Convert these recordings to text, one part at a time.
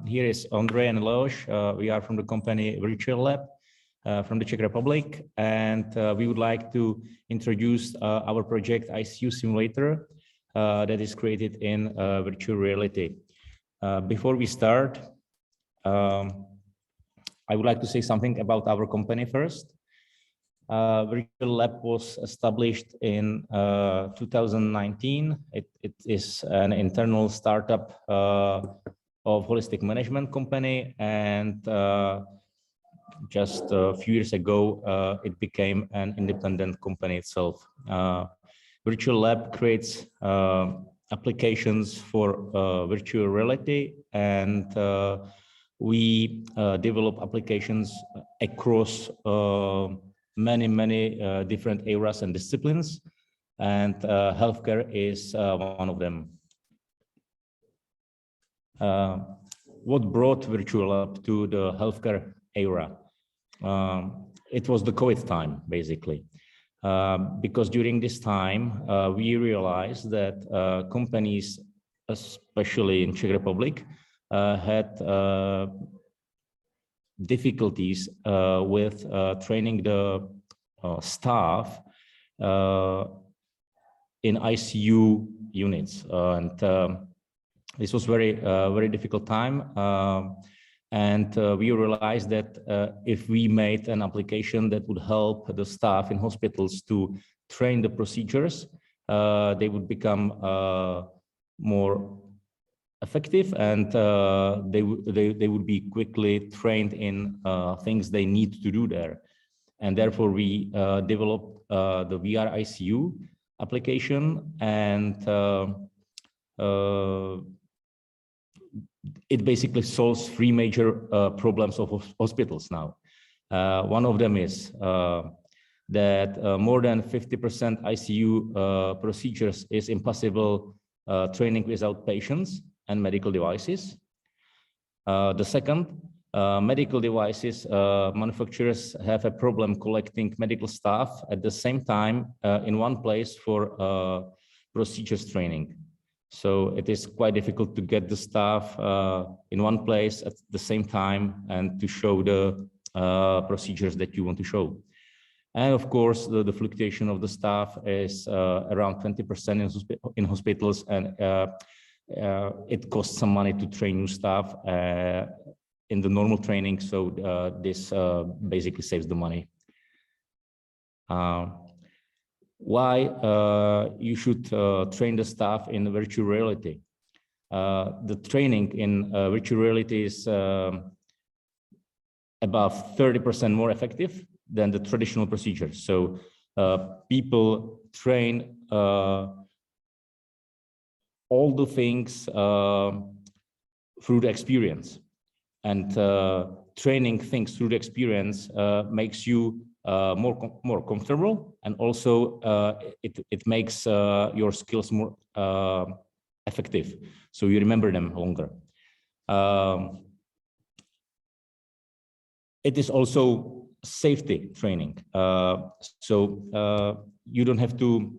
Here is Andre and Leoš. We are from the company Virtual Lab from the Czech Republic, and we would like to introduce our project ICU simulator that is created in virtual reality. Before we start, I would like to say something about our company first. Virtual Lab was established in 2019. It is an internal startup of holistic management company, and just a few years ago it became an independent company itself. Virtual Lab creates applications for virtual reality, and we develop applications across many different areas and disciplines, and healthcare is one of them. What brought Virtual Lab to the healthcare era? It was the COVID time, basically, because during this time we realized that companies, especially in Czech Republic, had difficulties with training the staff in ICU units, and this was very difficult time, and we realized that if we made an application that would help the staff in hospitals to train the procedures, they would become more effective, and they would be quickly trained in things they need to do there. And therefore we developed the VR ICU application, and it basically solves three major problems of hospitals now. One of them is that more than 50% ICU procedures is impossible training without patients and medical devices. The second, medical devices manufacturers have a problem collecting medical staff at the same time in one place for procedures training. So it is quite difficult to get the staff in one place at the same time and to show the procedures that you want to show. And of course, the fluctuation of the staff is around 20% in hospitals, and it costs some money to train new staff in the normal training. So this basically saves the money. Why you should train the staff in virtual reality? The training in virtual reality is above 30% more effective than the traditional procedures. So people train all the things through the experience, and training things through the experience makes you more comfortable, and also it makes your skills more effective, so you remember them longer. It is also safety training, so you don't have to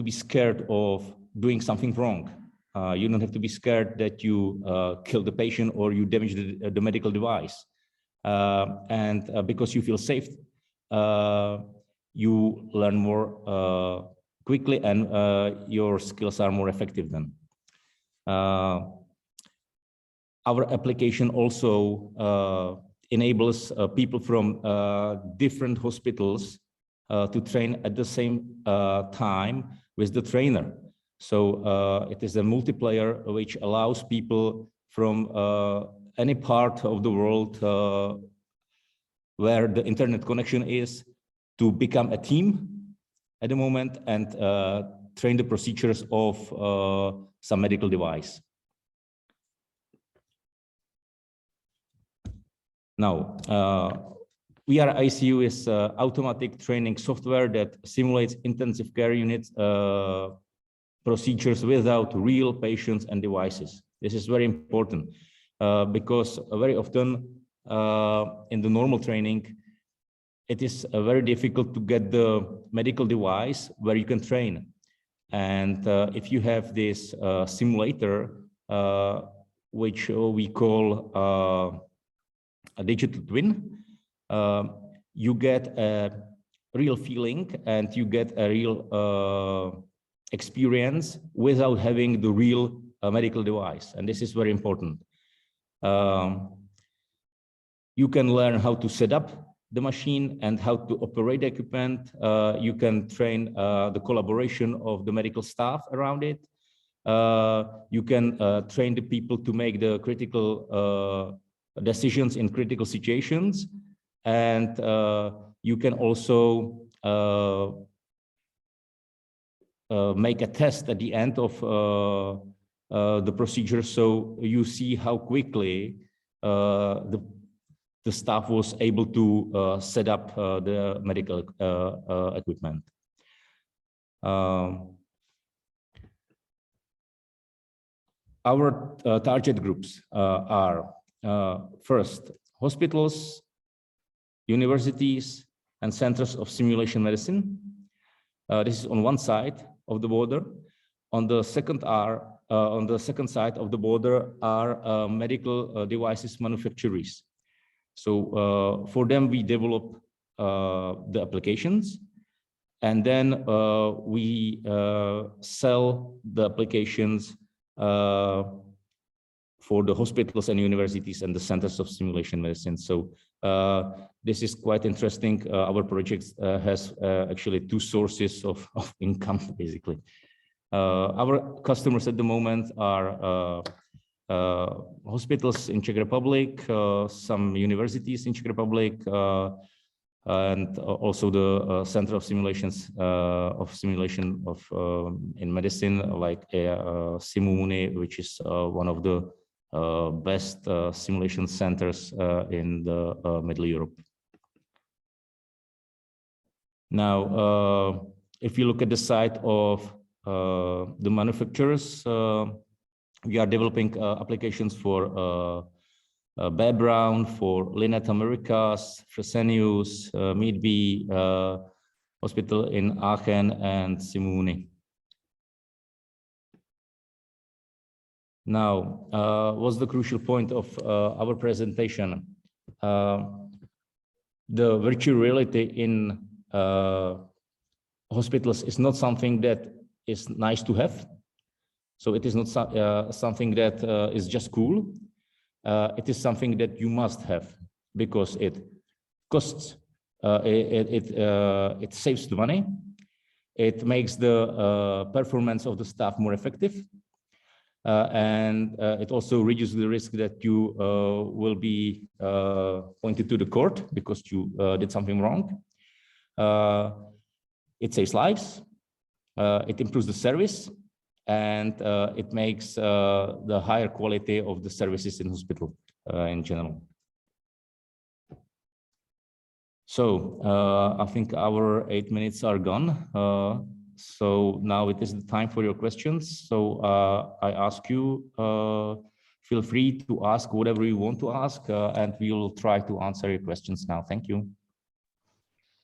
be scared of doing something wrong. You don't have to be scared that you kill the patient or you damage the medical device. And because you feel safe, you learn more quickly, and your skills are more effective then. Our application also enables people from different hospitals to train at the same time with the trainer. So it is a multiplayer which allows people from any part of the world where the internet connection is to become a team at the moment and train the procedures of some medical device. Now, VR ICU is automatic training software that simulates intensive care units procedures without real patients and devices. This is very important. Because very often in the normal training, it is very difficult to get the medical device where you can train. And if you have this simulator, which we call a digital twin. You get a real feeling and you get a real experience without having the real medical device, and this is very important. You can learn how to set up the machine and how to operate the equipment. You can train the collaboration of the medical staff around it. You can train the people to make the critical decisions in critical situations. And you can also make a test at the end of the procedure, so you see how quickly the staff was able to set up the medical equipment. Our target groups are first, hospitals, universities, and centers of simulation medicine. This is on one side of the border. On the second side of the border are medical devices manufacturers. So for them, we develop the applications, and then we sell the applications for the hospitals and universities and the centers of simulation medicine. So this is quite interesting. Our project has actually two sources of income, basically. Our customers at the moment are hospitals in Czech Republic, some universities in Czech Republic, and also the Center of Simulation in medicine, like Simumuni, which is one of the best simulation centers in the Middle Europe. Now, if you look at the side of the manufacturers, we are developing applications for Bear Brown, for Linet Americas, Fresenius, Meadby Hospital in Aachen, and Simuni. Now, what's the crucial point of our presentation? The virtual reality in hospitals is not something that is nice to have. So it is not something that is just cool. It is something that you must have because it costs, it saves the money. It makes the performance of the staff more effective. And it also reduces the risk that you will be pointed to the court because you did something wrong. It saves lives. It improves the service. And it makes the higher quality of the services in hospital in general. So I think our 8 minutes are gone. So now it is the time for your questions. So I ask you, feel free to ask whatever you want to ask, and we will try to answer your questions now. Thank you.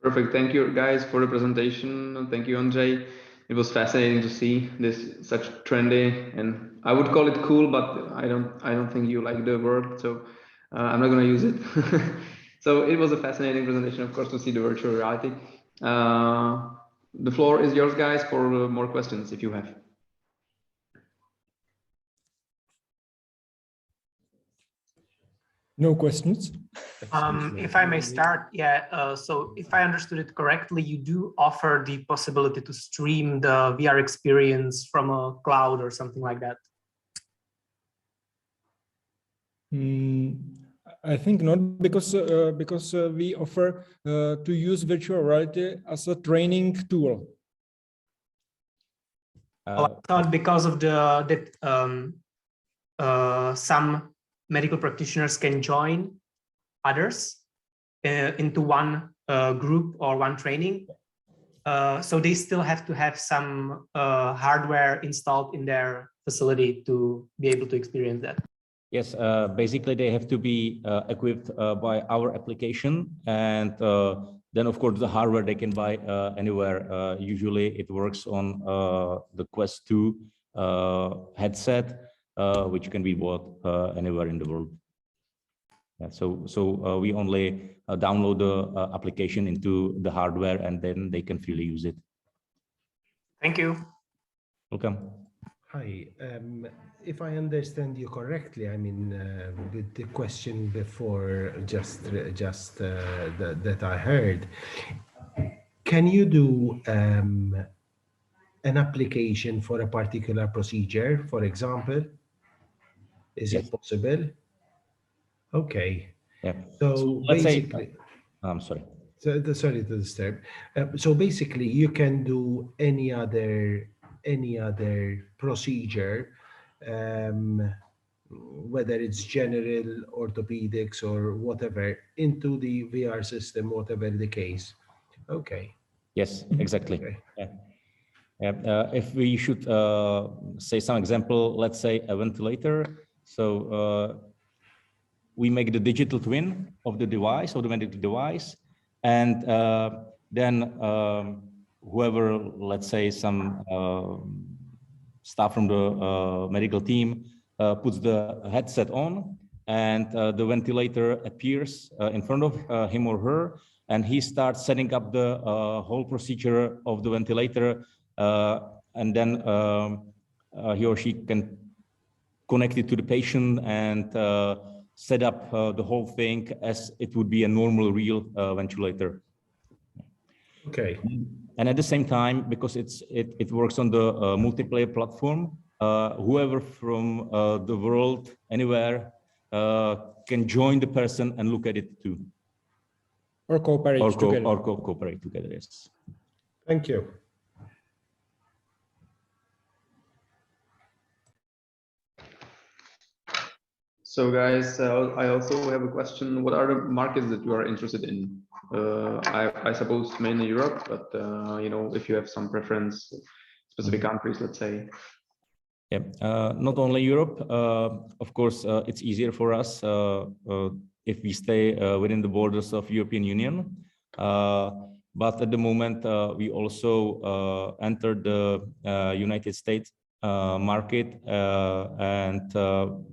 Perfect. Thank you guys for the presentation. Thank you, Andrzej. It was fascinating to see this such trendy, and I would call it cool, but I don't think you like the word, so I'm not going to use it. So it was a fascinating presentation, of course, to see the virtual reality. The floor is yours, guys, for more questions if you have. No questions. If I may start, yeah. So if I understood it correctly, you do offer the possibility to stream the VR experience from a cloud or something like that. I think not, because we offer to use virtual reality as a training tool. I thought because of some medical practitioners can join others into one group or one training. So they still have to have some hardware installed in their facility to be able to experience that. Yes, basically they have to be equipped by our application, and then of course the hardware they can buy anywhere. Usually it works on the Quest 2 headset, which can be bought anywhere in the world. Yeah, so we only download the application into the hardware, and then they can freely use it. Thank you. Welcome. Hi. If I understand you correctly, I mean, with the question before that I heard, can you do an application for a particular procedure, for example? Is Yes. it possible? Okay. Yeah. So let's basically, say, I'm sorry. Sorry to disturb. So basically, you can do any other procedure, whether it's general, orthopedics, or whatever, into the VR system, whatever the case. Okay. Yes, exactly. Okay. Yeah. If we should say some example, let's say a ventilator. So we make the digital twin of the device, of the medical device, and then whoever, let's say some staff from the medical team puts the headset on, and the ventilator appears in front of him or her, and he starts setting up the whole procedure of the ventilator, and then he or she can connect it to the patient and set up the whole thing as it would be a normal real ventilator. Okay. And at the same time, because it works on the multiplayer platform, whoever from the world, anywhere, can join the person and look at it too. Or cooperate together. Or cooperate together, yes. Thank you. So guys, I also have a question. What are the markets that you are interested in? I suppose mainly Europe, but you know, if you have some preference, specific countries, let's say. Yeah, not only Europe. Of course, it's easier for us if we stay within the borders of European Union. But at the moment, we also entered the United States market, and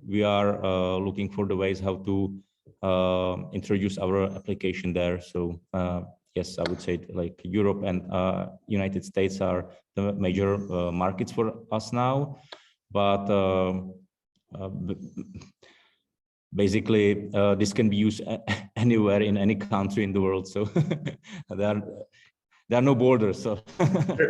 we are looking for the ways how to introduce our application there. So yes, I would say like Europe and United States are the major markets for us now. But basically, this can be used anywhere in any country in the world. So there are no borders. So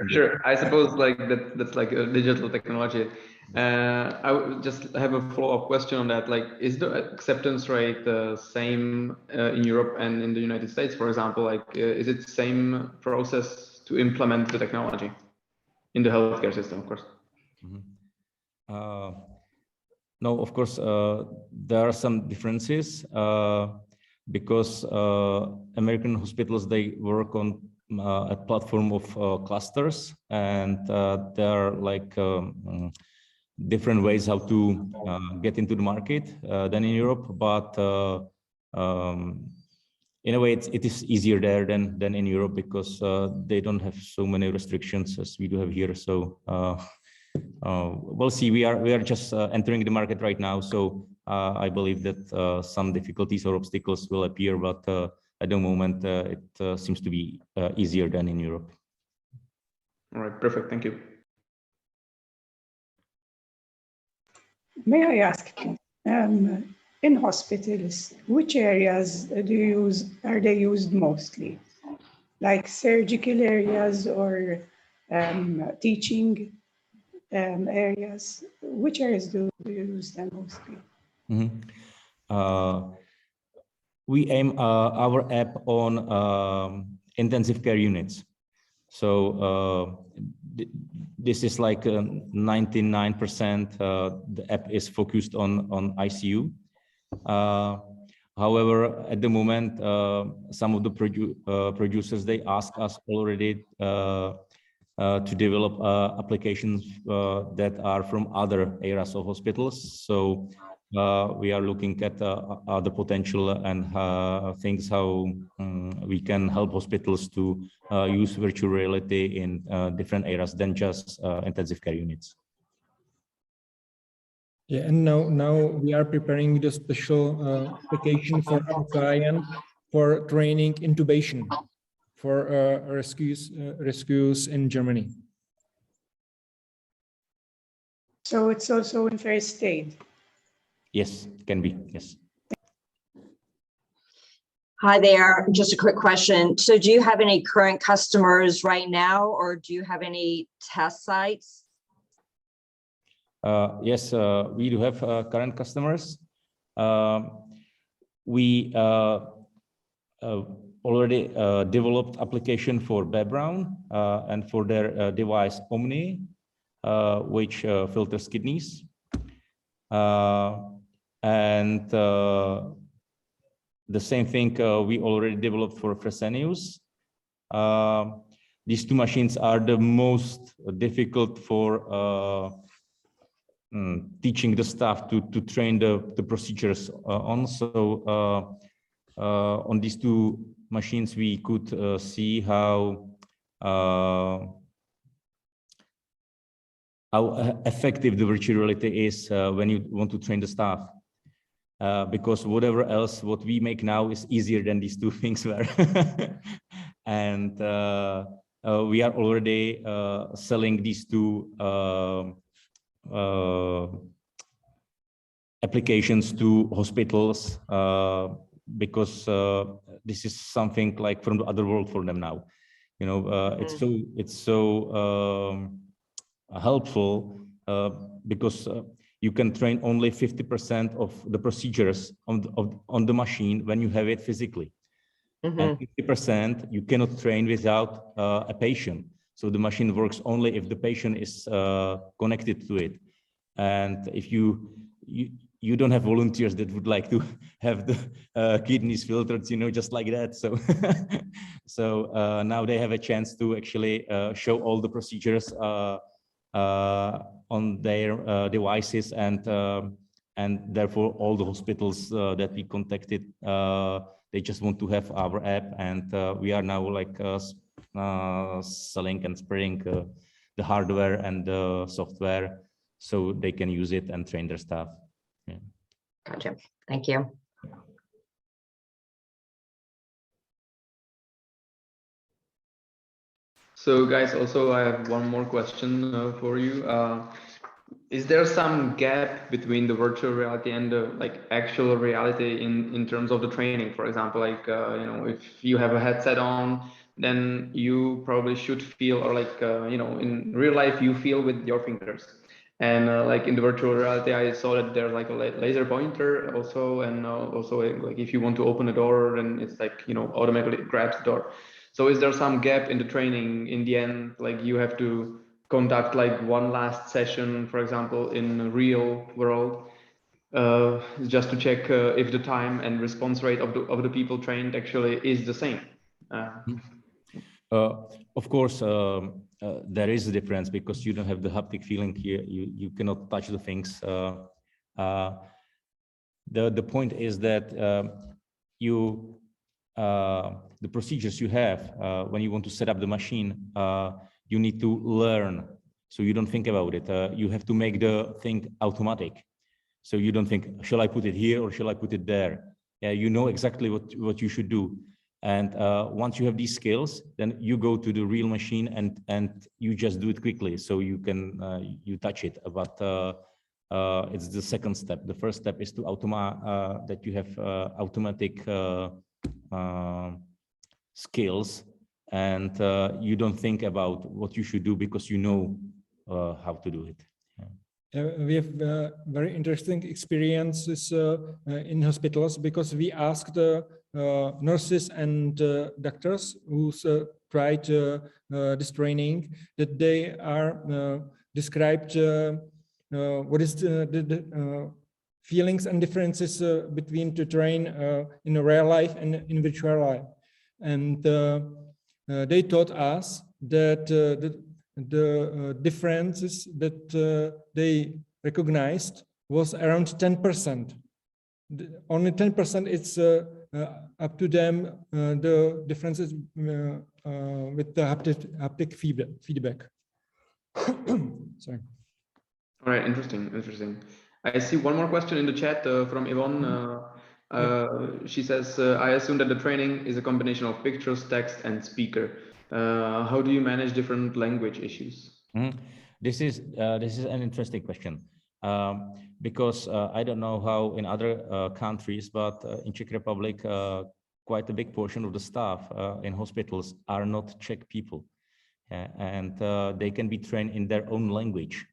sure. I suppose like that's like a digital technology. I would just have a follow-up question on that. Like, is the acceptance rate the same in Europe and in the United States, for example? Like, is it the same process to implement the technology in the healthcare system, of course? Mm-hmm. No, of course, there are some differences because American hospitals, they work on a platform of clusters, and there are like different ways how to get into the market than in Europe. But in a way, it is easier there than in Europe because they don't have so many restrictions as we do have here. So we'll see. We are just entering the market right now, so I believe that some difficulties or obstacles will appear, but at the moment it seems to be easier than in Europe. All right, perfect. Thank you. May I ask, in hospitals, which areas are they used mostly? Like surgical areas or teaching areas? Which areas do you use them mostly? Mm-hmm. We aim our app on intensive care units. So this is like 99%. The app is focused on ICU. However, at the moment, some of the producers, they ask us already to develop applications that are from other areas of hospitals. So we are looking at the potential and things how we can help hospitals to use virtual reality in different areas than just intensive care units. Yeah, and now we are preparing the special application for our client for training intubation for rescues in Germany. So it's also in first aid. Yes, can be. Yes. Hi there, just a quick question. So do you have any current customers right now, or do you have any test sites? Yes, we do have current customers. We already developed application for background and for their device Omni, which filters kidneys. And the same thing we already developed for Fresenius. These two machines are the most difficult for teaching the staff to train the procedures on. So on these two machines, we could see how effective the virtual reality is when you want to train the staff. Because whatever else, what we make now is easier than these two things were. And we are already selling these two applications to hospitals because this is something like from the other world for them now. You know, it's so helpful because you can train only 50% of the procedures on the machine when you have it physically. And 50% you cannot train without a patient. So the machine works only if the patient is connected to it. And if you don't have volunteers that would like to have the kidneys filtered, you know, just like that. So so now they have a chance to actually show all the procedures on their devices, and therefore all the hospitals that we contacted, they just want to have our app, and we are now like selling and spreading the hardware and the software so they can use it and train their staff. Yeah. Gotcha. Thank you. So guys, also I have one more question for you. Is there some gap between the virtual reality and the like actual reality in terms of the training? For example, like you know, if you have a headset on, then you probably should feel, or like you know, in real life you feel with your fingers. And like in the virtual reality, I saw that there's like a laser pointer also, and also like if you want to open a door, then it's like, you know, automatically grabs the door. So is there some gap in the training in the end? Like you have to conduct like one last session, for example, in the real world, just to check if the time and response rate of the people trained actually is the same. Of course, there is a difference because you don't have the haptic feeling here. You cannot touch the things. The point is that the procedures you have when you want to set up the machine, you need to learn. So you don't think about it. You have to make the thing automatic. So you don't think, shall I put it here or shall I put it there? Yeah, you know exactly what you should do. And once you have these skills, then you go to the real machine and you just do it quickly. So you can you touch it. But it's the second step. The first step is to that you have automatic skills, and you don't think about what you should do because you know how to do it. We have very interesting experiences in hospitals because we asked nurses and doctors who tried this training that they are described what is the feelings and differences between to train in real life and in virtual life. And they taught us that the differences that they recognized was around 10%. Only 10% it's up to them, the differences with the haptic feedback. Sorry. All right, interesting. I see one more question in the chat from Yvonne. She says, I assume that the training is a combination of pictures, text, and speaker. How do you manage different language issues? This is an interesting question, because I don't know how in other countries, but in Czech Republic, quite a big portion of the staff in hospitals are not Czech people, and they can be trained in their own language.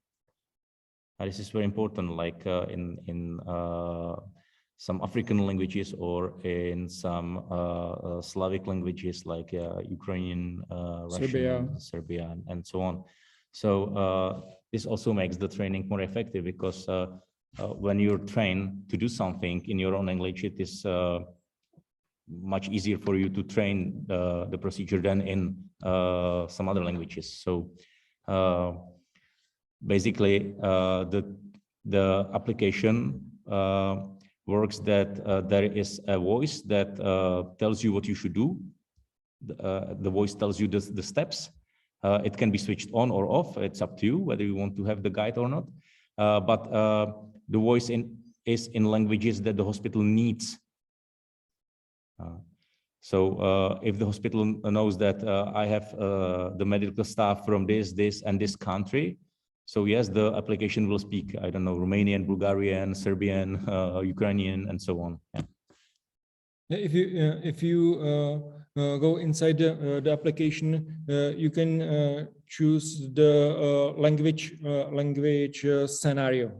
This is very important, like in some African languages or in some Slavic languages like Ukrainian, Russian, Serbian, and so on. So this also makes the training more effective, because when you're trained to do something in your own language, it is much easier for you to train the procedure than in some other languages. So basically, the application works that there is a voice that tells you what you should do. The voice tells you the steps. It can be switched on or off. It's up to you whether you want to have the guide or not. But the voice is in languages that the hospital needs. So if the hospital knows that I have the medical staff from this, and this country, so yes, the application will speak, I don't know, Romanian, Bulgarian, Serbian, Ukrainian, and so on. Yeah. If you go inside the application, you can choose the language scenario.